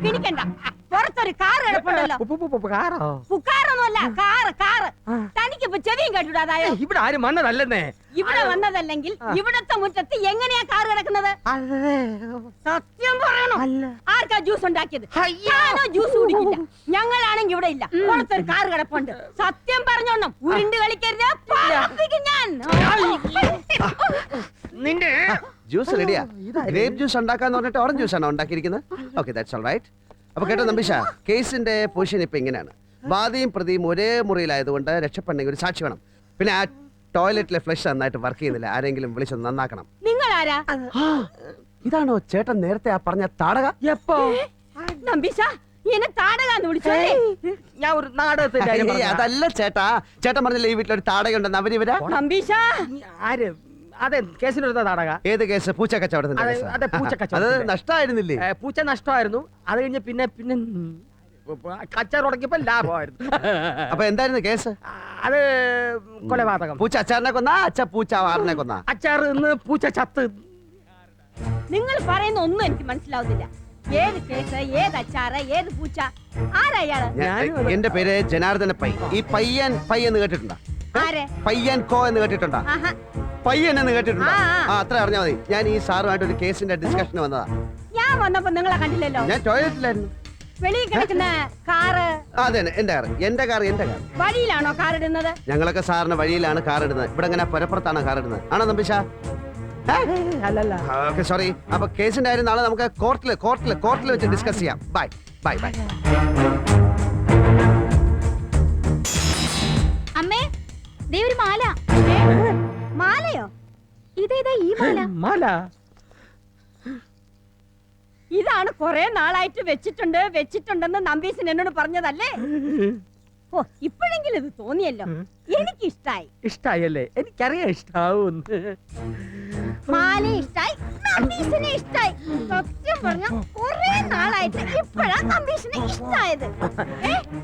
കിണിക്കണ്ട. പുറത്തൊരു കാറ് കിടപ്പുണ്ടല്ലോ. കാറോ? പുക്കാറൊന്നുമല്ല, കാറ് കാറ്. തനിക്കിപ്പോ ചെവിയും കേട്ടുവിടാതായോ? ഇവിടെ ആരും വന്നതല്ലെന്നേ. ഇവിടെ വന്നതല്ലെങ്കിൽ ഇവിടത്തെ മുറ്റത്ത് എങ്ങനെയാ കാറ് കിടക്കുന്നത്? സത്യം പറയണോ? ആർക്കാ ജ്യൂസ് ഉണ്ടാക്കിയത്? ഞാനോ ജ്യൂസ് കുടിക്കില്ല. ഞങ്ങളാണെങ്കി ഇവിടെ ഇല്ല. പുറത്തൊരു കാറ് കിടപ്പുണ്ട്. സത്യം പറഞ്ഞോണം, ഉരുണ്ട് കളിക്കരുത്. പറപ്പിക്കും ഞാൻ. നിന്റെ ജ്യൂസ് റെഡിയാ. ഗ്രേപ്പ് ജ്യൂസ് ഉണ്ടാക്കാന്ന് പറഞ്ഞിട്ട് ഓറഞ്ച് ജ്യൂസ് ആണോ ഉണ്ടാക്കിയിരിക്കുന്നത്? Okay, that's all right. അപ്പൊ കേട്ടോ നമ്പീഷ, കേസിന്റെ പൊസിഷൻ ഇപ്പൊ ഇങ്ങനെയാണ്. വാദിയും പ്രതിയും ഒരേ മുറിയിലായതുകൊണ്ട് രക്ഷപ്പെടണമെങ്കിൽ ഒരു സാക്ഷി വേണം. പിന്നെ ആ ടോയ്ലറ്റിലെ ഫ്ലഷ് നന്നായിട്ട് വർക്ക് ചെയ്യുന്നില്ല. ആരെങ്കിലും വിളിച്ചൊന്ന് നന്നാക്കണം. നിങ്ങളാരാ? ഇതാണോ ചേട്ടൻ നേരത്തെ ആ പറഞ്ഞ താടക? എപ്പോ? നമ്പീശ, എന്നെ താടകാന്ന് വിളിച്ചേ. ഞാൻ ഒരു നാടകത്തിന്റെ കാര്യം പറഞ്ഞതാ. അതല്ല ചേട്ടാ, ചേട്ടൻ പറഞ്ഞില്ലേ ഈ വീട്ടിലൊരു താടകയുണ്ടെന്ന്. അവരിവരാ? നമ്പീശ, ആര്? അതെ, കേസിനൊരു നാടക. ഏത് കേസ്? പൂച്ച കച്ചവടത്തിന്റെ കേസ്. അതെ, പൂച്ച അത് കച്ചവടത്തിന്റെ. നഷ്ടമായിരുന്നില്ലേ? പൂച്ച നഷ്ടമായിരുന്നു. അത് കഴിഞ്ഞ് പിന്നെ കച്ചവടം തുടങ്ങിയപ്പോ ലാഭമായിരുന്നു. അപ്പൊ എന്തായിരുന്നു കേസ്? അത് കൊലപാതകം. പൂച്ച അച്ചാറിനെ കൊന്നാ, പൂച്ച ആറിനെ കൊന്നാ? അച്ചാറ് നിന്ന് പൂച്ച ചത്ത്. നിങ്ങൾ പറയുന്ന ഒന്നും എനിക്ക് മനസ്സിലാവുന്നില്ല. ഏത് കേസ്, ഏത് അച്ചാറ്, ഏത് പൂച്ച? ആരാ ഇയാള്? എന്റെ പേര് ജനാർദ്ദന പൈ. ഈ പയ്യൻ പൈ എന്ന് കേട്ടിട്ടുണ്ടോ? ആരെ? പയ്യൻ കോ എന്ന് കേട്ടിട്ടുണ്ടോ? ആഹാ. പയ്യൻ എന്ന് കേട്ടിട്ടുണ്ടോ? ആ. അത്ര അറിഞ്ഞാൽ മതി. ഞാൻ ഈ സാറുമായിട്ട് ഒരു കേസിന്റെ ഡിസ്കഷന് വന്നതാ. ഞാൻ വന്നപ്പോ നിങ്ങളെ കണ്ടില്ലല്ലോ. ഞാൻ ടോയ്ലറ്റിലായിരുന്നു. വെളിയിൽ കിടക്കുന്ന കാറ് അതെ, എന്റെ കാർ. എന്റെ കാർ. വഴിയിലാണോ കാർ ഇടുന്നത്? ഞങ്ങളൊക്കെ സാറിന് വഴിയിലാണ് കാർ ഇടുന്നത്. ഇവിടെ ഇങ്ങനെ പുരപ്പുറത്താണ് കാർ ഇടുന്നത്. ആണോ നമ്പിശ? അല്ലല്ല. Okay, sorry. അപ്പൊ കേസിന്റെ കാര്യം നാളെ നമുക്ക് കോർട്ടിൽ വെച്ച് ഡിസ്കസ് ചെയ്യാം. Bye bye bye. അമ്മേ, ദേ ഒരു മാല. മാലയോ? ഇതേതാ ഈ മാല? മാല ഇതാണ് കുറെ നാളായിട്ട് വെച്ചിട്ടുണ്ടെന്ന് നമ്പീസൻ എന്നോട് പറഞ്ഞതല്ലേ? ഓ, ഇപ്പോഴെങ്കിലും ഇത് തോന്നിയല്ലോ. എനിക്ക് ഇഷ്ടായി. ഇഷ്ടായല്ലേ? എനിക്കറിയാം ഇഷ്ടാവും. മാല ഇഷ്ടായി, നമ്പീസിനെ ഇഷ്ടായി. സത്യം പറഞ്ഞ കുറെ നാളായിട്ട് ഇപ്പോഴാ നമ്പീസിനെ ഇഷ്ടായത്.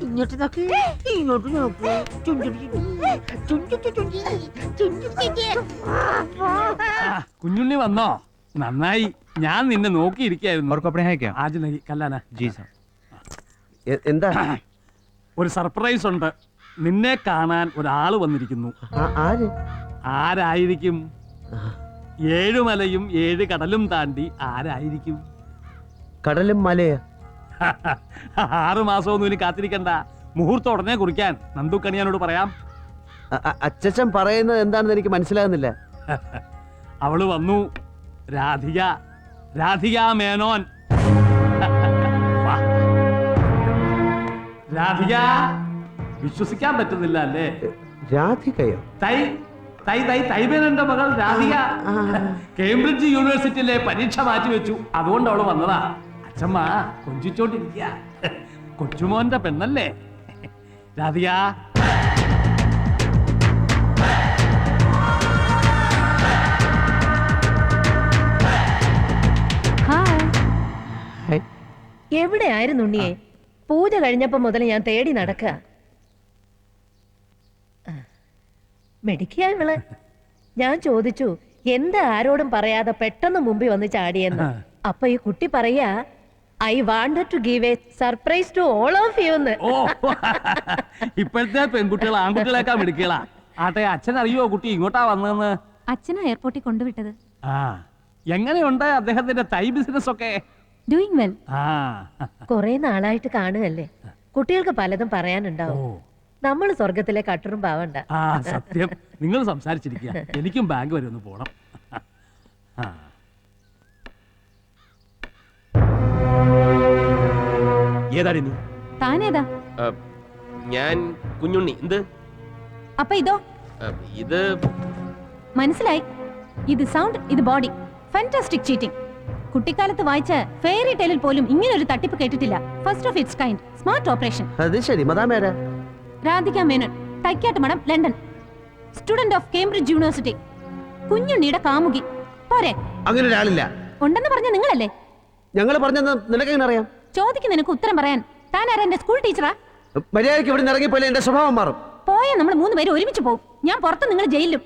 ഇങ്ങോട്ട് നോക്ക്, ഇങ്ങോട്ട് നോക്ക്. കുഞ്ഞുണ്ണി വന്നോ? നന്നായി. ഞാൻ നിന്നെ നോക്കിയിരിക്കായിരുന്നു. ആജ് നഹി കല്ലാന. എന്താ? ഒരു സർപ്രൈസ് ഉണ്ട്. നിന്നെ കാണാൻ ഒരാള് വന്നിരിക്കുന്നു. ആര്? ആരായിരിക്കും? 7 മലയും 7 കടലും താണ്ടി ആരായിരിക്കും? കടലും മലയോ? 6 മാസമൊന്നും ഇനി കാത്തിരിക്കണ്ട. മുഹൂർത്തം ഉടനെ കുറിക്കാൻ നന്ദു കണിയാനോട് പറയാം. അച്ഛൻ പറയുന്നത് എന്താണെന്ന് എനിക്ക് മനസ്സിലാകുന്നില്ല. അവള് വന്നു. രാധിക മേനോൻ. രാധിക, വിശ്വസിക്കാൻ പറ്റുന്നില്ല അല്ലേ? രാധികയോ? തൈമേനന്റെ മകൾ രാധിക കേംബ്രിഡ്ജ് യൂണിവേഴ്സിറ്റിയിലെ പരീക്ഷ മാറ്റിവെച്ചു. അതുകൊണ്ട് അവള് വന്നതാ. അച്ഛമ്മ കൊഞ്ചിച്ചോണ്ടിരിക്കുക. കൊച്ചുമോന്റെ പെണ്ണല്ലേ രാധിക? എവിടെയായിരുന്നു ഉണ്ണിയെ? പൂജ കഴിഞ്ഞപ്പോ മുതൽ ഞാൻ തേടി നടക്കുക. മെഡിക്കാ ഇവള്. ഞാൻ ചോദിച്ചു എന്താ ആരോടും പറയാതെ പെട്ടെന്ന് മുമ്പിൽ വന്ന് ചാടിയെന്ന്. അപ്പൊ ഈ കുട്ടി പറയാ, I wanted to give a surprise to all of you എന്ന്. ഓ, ഇപ്പോഴത്തെ പെൺകുട്ടികൾ ആൺകുട്ടികളേക്കാൾ മെഡിക്കലാ. ആട്ടെ, അച്ഛൻ അറിയോ കുട്ടി ഇങ്ങോട്ടാ വന്നതെന്ന്? അച്ഛനാ എയർപോർട്ടിൽ കൊണ്ടുവിട്ടത്. ആ, എങ്ങനെയുണ്ട് അദ്ദേഹത്തിന്റെ തൈ ബിസിനസ് ഒക്കെ? Doing well. കൊറേ നാളായിട്ട് കാണുകല്ലേ, കുട്ടികൾക്ക് പലതും പറയാനുണ്ടാവും. നമ്മൾ സ്വർഗത്തിലെ കട്ടറും പാവണ്ട. ആ, സത്യം. നിങ്ങൾ സംസാരിച്ചിരിക്കുക. എനിക്കും ബാങ്ക് വരെ ഒന്ന് പോണം. ഏതാടി നീ? താനേതാ? ഞാൻ കുഞ്ഞുണ്ണി. എന്ത്? അപ്പൊ ഇതോ? ഇത് മനസ്സിലായി. ഇത് സൗണ്ട്, ഇത് ബോഡി. Fantastic cheating. കുട്ടിക്കാലത്ത് വായിച്ച ഫെയറി ടെയിലിൽ പോലും ഇങ്ങനെ ഒരു തട്ടിപ്പ് കേട്ടിട്ടില്ല. First of its kind. Smart operation. അത് ശരി. മദാമേര Radhika Menon, Thaikkattu Madhom, London. Student of Cambridge University. കുഞ്ഞുണ്ണിയുടെ കാമുകി. പോരെ? അങ്ങനെ ഒരാളില്ല. ഉണ്ടെന്ന് പറഞ്ഞ നിങ്ങളല്ലേ? ഞങ്ങൾ പറഞ്ഞത് നിനക്കെങ്ങനെ അറിയാം? ചോദിക്കുന്ന നിനക്ക് ഉത്തരം പറയാൻ താൻ ആരാ? എന്റെ സ്കൂൾ ടീച്ചറാ? മര്യാദയ്ക്ക് ഇവിടെ ഇറങ്ങിപ്പോലെ എന്റെ സ്വഭാവം മാറും. പോയ നമ്മൾ 3 പേര് ഒരുമിച്ച് പോകും. ഞാൻ പുറത്ത്, നിങ്ങൾ ജയിലിലും.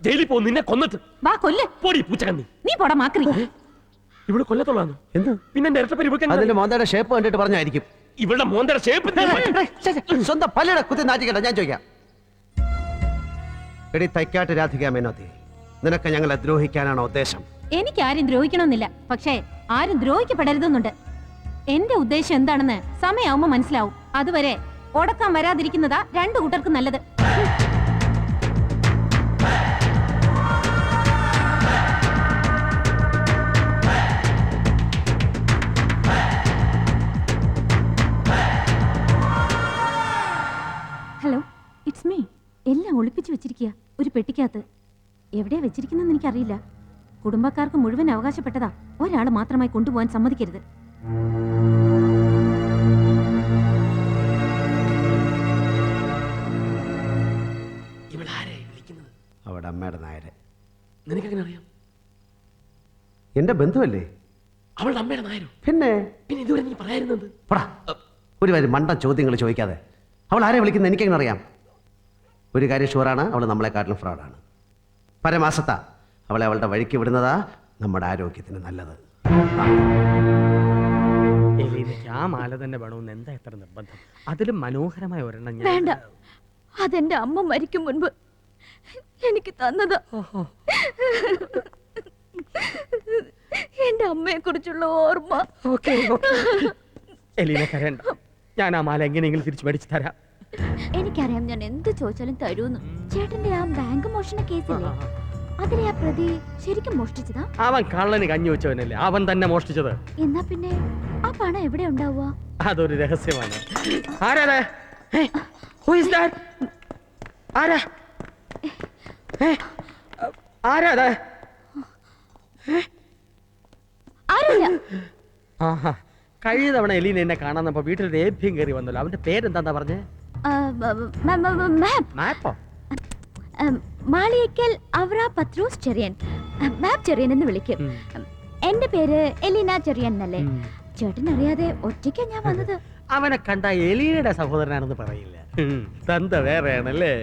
ജയിലിൽ പോ, നിന്നെ കൊന്നിട്ട്. വാ, കൊല്ല്. പോടി പൂച്ചക്കണ്ണി. നീ പോടാ മാക്രി. ഇവിടെ കൊല്ലത്തുള്ളാന്ന് എന്ത് പിന്നെ എന്റെ ഇരട്ടപ്പേര് ഇവൾക്ക് അതിന്റെ മോന്തയുടെ ഷേപ്പ് കണ്ടിട്ട് പറഞ്ഞായിരിക്കും. ഇവളുടെ മോന്തയുടെ ഷേപ്പ് സ്വന്തം പല്ലിട കുത്തി നാറ്റിക്കട്ടെ. ഞാൻ ചോദിക്കാം. എടി തൈക്കാട്ട് രാധിക മേനോത്തി, നിനക്ക് ഞങ്ങളെ ദ്രോഹിക്കാനാണോ ഉദ്ദേശം? എനിക്ക് ആരും ദ്രോഹിക്കണമെന്നില്ല, പക്ഷേ ആരും ദ്രോഹിക്കപ്പെടരുതെന്നുണ്ട്. എന്റെ ഉദ്ദേശം എന്താണെന്ന് സമയമാവുമ്പോ മനസ്സിലാവും. അതുവരെ ഉടക്കാൻ വരാതിരിക്കുന്നതാ രണ്ടു കൂട്ടർക്കും നല്ലത്. Hello, it's me. എല്ലാം ഒളിപ്പിച്ചു വെച്ചിരിക്കുക ഒരു പെട്ടിക്കകത്ത്. എവിടെയാ വെച്ചിരിക്കുന്നെന്ന് എനിക്കറിയില്ല. കുടുംബക്കാർക്ക് മുഴുവൻ അവകാശപ്പെട്ടതാ. ഒരാൾ മാത്രമായി കൊണ്ടുപോകാൻ സമ്മതിക്കരുത്. അവിടെ അമ്മയുടെ നായരെ. നിനക്കെങ്ങനെ അറിയാം? എന്റെ ബന്ധുവല്ലേ? അവളുടെ അമ്മയുടെ നായരോ? പിന്നെ പിന്നെ ഇതുവരെ നീ പറയായിരുന്നത്? ഒരു കാര്യം മണ്ട ചോദ്യങ്ങൾ ചോദിക്കാതെ. അവൾ ആരെ വിളിക്കുന്നത് എനിക്കെങ്ങനെ അറിയാം? ഒരു കാര്യം ഷുവറാണ്, അവൾ നമ്മളെക്കാട്ടിലും ഫ്രോഡാണ്. പരമാസത്ത അവളെ അവളുടെ വഴിക്ക് വിടുന്നതാ നമ്മുടെ ആരോഗ്യത്തിന് നല്ലത്. ആ മാല തന്നെ വേണമെന്ന് എന്താ എത്ര നിർബന്ധം? അതിലും മനോഹരമായ ഒരെണ്ണം വേണ്ട, അതെന്റെ അമ്മ മരിക്കും മുൻപ് എനിക്ക് തന്നതാ. എന്റെ അമ്മയെ കുറിച്ചുള്ള ഓർമ്മ. എലീന കരയണ്ട, ഞാൻ ആ മാല എങ്ങനെയെങ്കിലും തിരിച്ചു മേടിച്ചു തരാം. എനിക്കറിയാം ഞാൻ എന്ത് ചോദിച്ചാലും തരൂന്ന്. ചേട്ടന്റെ ആ ബാങ്ക് മോഷണ കേസില്ലേ, അതിലെ ആ പ്രതി ശരിക്കും മോഷ്ടിച്ചതാ? അവൻ കള്ളന് കഞ്ഞി വെച്ചവനല്ലേ, അവൻ തന്നെ മോഷ്ടിച്ചത്. എന്നാ പിന്നെ ആ പണം എവിടെ ഉണ്ടാവുക? അതൊരു രഹസ്യമാണ്. ആരാ? ആരാ? ആരാ? ആരുമില്ല. ആഹാ, കഴിഞ്ഞ തവണ എലീന എന്നെ കാണാന്നപ്പോ വീട്ടിൽ ലേഭ്യം കയറി വന്നല്ലോ. അവന്റെ പേരെന്താ പറഞ്ഞേ? മാപ്പോ? മാളിയേക്കൽ അവറ പത്രോസ് ചെറിയൻ. മാപ്പ് ചെറിയൻ എന്ന് വിളിക്കും. എന്റെ പേര് എലീന ചെറിയൻ എന്നല്ലേ. ചേട്ടൻ അറിയാതെ ഒറ്റയ്ക്കാ ഞാൻ വന്നത്. അവനെ കണ്ട എലീനയുടെ സഹോദരനാണെന്ന് പറയില്ല. തന്ത വേറെയാണല്ലേ?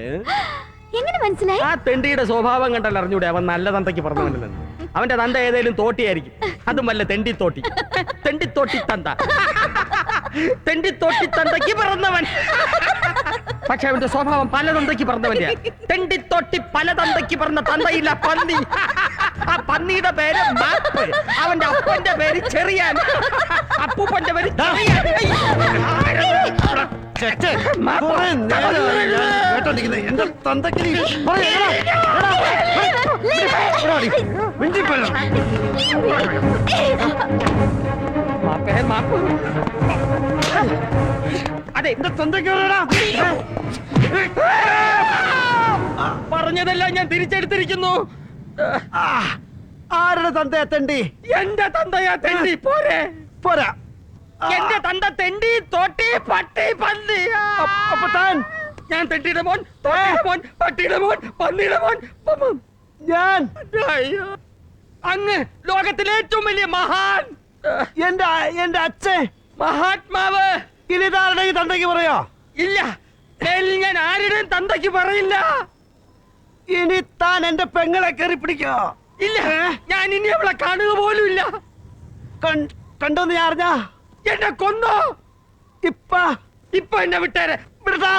എങ്ങനെ മനസ്സിലായി? ആ തെണ്ടിയുടെ സ്വഭാവം കണ്ടല്ലോ അറിഞ്ഞൂടെ അവൻ നല്ല തന്തയ്ക്ക് പറഞ്ഞവനല്ലെന്ന്. അവന്റെ തന്ത ഏതേലും തോട്ടിയായിരിക്കും, അതും വല്ല തെണ്ടി തോട്ടി. തെണ്ടിത്തോട്ടി തന്ത, തെണ്ടിത്തോട്ടി തന്തയ്ക്ക് പിറന്നവൻ. പക്ഷെ അവന്റെ സ്വഭാവം പല തന്തയ്ക്ക് പറഞ്ഞവന്റെ. തെണ്ടിത്തോട്ടി പല തന്തയ്ക്ക് പറഞ്ഞ തന്തയില്ല, പന്നി. ആ പന്നിയുടെ പേര് മാപ്പ്, അവന്റെ അപ്പന്റെ പേര് ചെറിയാൻ, അപ്പൂപ്പന്റെ പേര് അതെ. പറഞ്ഞതെല്ലാം ഞാൻ തിരിച്ചെടുത്തിരിക്കുന്നു. ആരുടെ തന്തയാ തെണ്ടി? എന്റെ തന്തയാ തെണ്ടി. പോരെ? പോരാ. എന്റെ തന്ത തെണ്ടി, തോട്ടി, പട്ടി, പന്നി. അപ്പൊ താൻ? ഞാൻ തെണ്ടിയുടെ മോൻ, തോട്ടിയുടെ മോൻ, പട്ടിയുടെ മോൻ, പന്നിയുടെ മോൻ. ഞാൻ? അയ്യോ, അങ്ങ് ലോകത്തിലെ ഏറ്റവും വലിയ മഹാൻ. എന്റെ അച്ഛൻ മഹാത്മാവ്. ഇനി താരുടെ ഈ തന്തയ്ക്ക് പറയോ? ഇല്ല, ഞാൻ ആരുടെയും തന്തയ്ക്ക് പറയില്ല. ഇനി താൻ എന്റെ പെങ്ങളെ കയറി പിടിക്കോ? ഇല്ല, ഞാൻ ഇനി അവളെ കാണുക പോലും ഇല്ല. കണ്ടോന്ന് ഞാൻ അറിഞ്ഞ എന്നെ കൊന്നോ? ഇപ്പൊ എന്നെ വിട്ടേരെ. വിടാ.